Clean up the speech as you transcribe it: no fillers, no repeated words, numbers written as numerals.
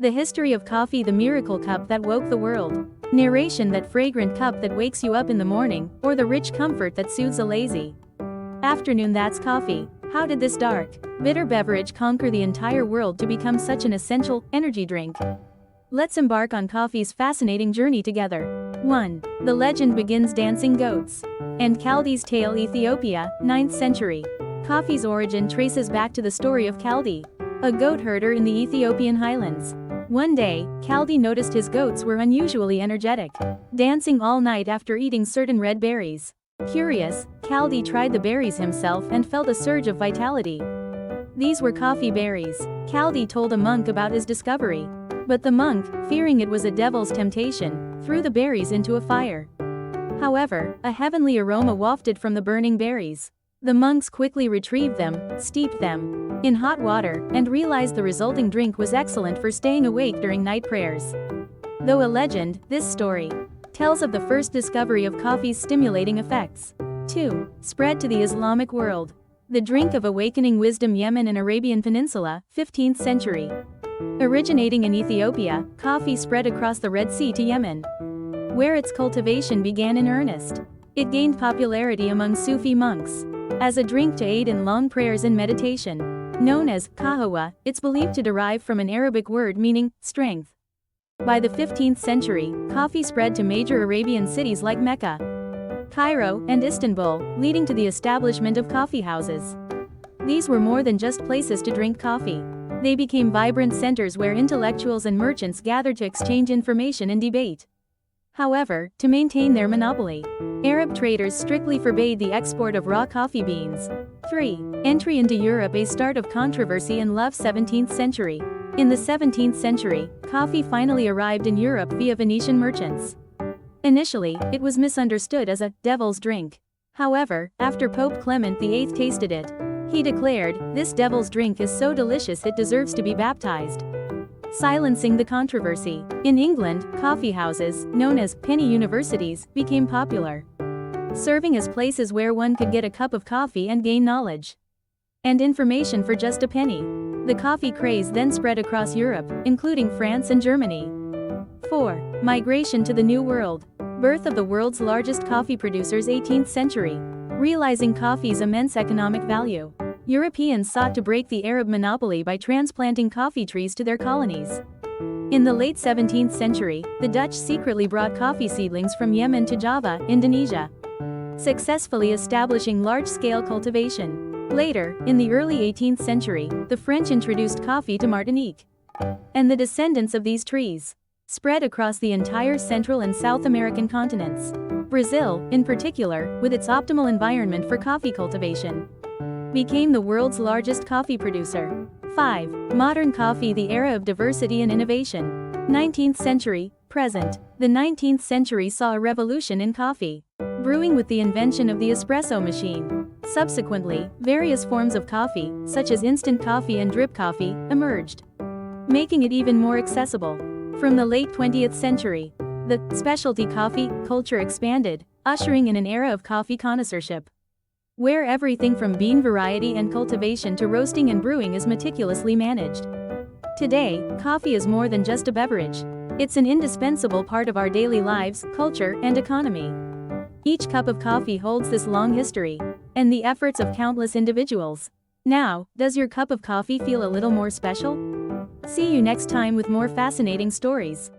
The history of coffee, the miracle cup that woke the world. Narration, that fragrant cup that wakes you up in the morning, or the rich comfort that soothes a lazy afternoon. That's coffee. How did this dark, bitter beverage conquer the entire world to become such an essential energy drink? Let's embark on coffee's fascinating journey together. 1. The legend begins. Dancing goats and Kaldi's tale. Ethiopia, 9th century. Coffee's origin traces back to the story of Kaldi, a goat herder in the Ethiopian highlands. One day, Kaldi noticed his goats were unusually energetic, dancing all night after eating certain red berries. Curious, Kaldi tried the berries himself and felt a surge of vitality. These were coffee berries. Kaldi told a monk about his discovery, but the monk, fearing it was a devil's temptation, threw the berries into a fire. However, a heavenly aroma wafted from the burning berries. The monks quickly retrieved them, steeped them in hot water, and realized the resulting drink was excellent for staying awake during night prayers. Though a legend, this story tells of the first discovery of coffee's stimulating effects. 2. Spread to the Islamic world. The drink of awakening wisdom. Yemen and Arabian Peninsula, 15th century. Originating in Ethiopia, coffee spread across the Red Sea to Yemen, where its cultivation began in earnest. It gained popularity among Sufi monks as a drink to aid in long prayers and meditation. Known as kahawa, it's believed to derive from an Arabic word meaning strength. By the 15th century, coffee spread to major Arabian cities like Mecca, Cairo, and Istanbul, leading to the establishment of coffee houses. These were more than just places to drink coffee. They became vibrant centers where intellectuals and merchants gathered to exchange information and debate. However, to maintain their monopoly, Arab traders strictly forbade the export of raw coffee beans. 3. Entry into Europe. A start of controversy and love. 17th century. In the 17th century, coffee finally arrived in Europe via Venetian merchants. Initially, it was misunderstood as a devil's drink. However, after Pope Clement VIII tasted it, he declared, "This devil's drink is so delicious it deserves to be baptized," silencing the controversy. In England, coffee houses, known as penny universities, became popular, serving as places where one could get a cup of coffee and gain knowledge and information for just a penny. The coffee craze then spread across Europe, including France and Germany. 4. Migration to the New World. Birth of the world's largest coffee producers. 18th century. Realizing coffee's immense economic value, Europeans sought to break the Arab monopoly by transplanting coffee trees to their colonies. In the late 17th century, the Dutch secretly brought coffee seedlings from Yemen to Java, Indonesia, successfully establishing large-scale cultivation. Later, in the early 18th century, the French introduced coffee to Martinique, and the descendants of these trees spread across the entire Central and South American continents. Brazil, in particular, with its optimal environment for coffee cultivation, became the world's largest coffee producer. 5. Modern coffee. The era of diversity and innovation. 19th century, present. The 19th century saw a revolution in coffee brewing with the invention of the espresso machine. Subsequently, various forms of coffee, such as instant coffee and drip coffee, emerged, making it even more accessible. From the late 20th century, the specialty coffee culture expanded, ushering in an era of coffee connoisseurship, where everything from bean variety and cultivation to roasting and brewing is meticulously managed. Today, coffee is more than just a beverage. It's an indispensable part of our daily lives, culture, and economy. Each cup of coffee holds this long history and the efforts of countless individuals. Now, does your cup of coffee feel a little more special? See you next time with more fascinating stories.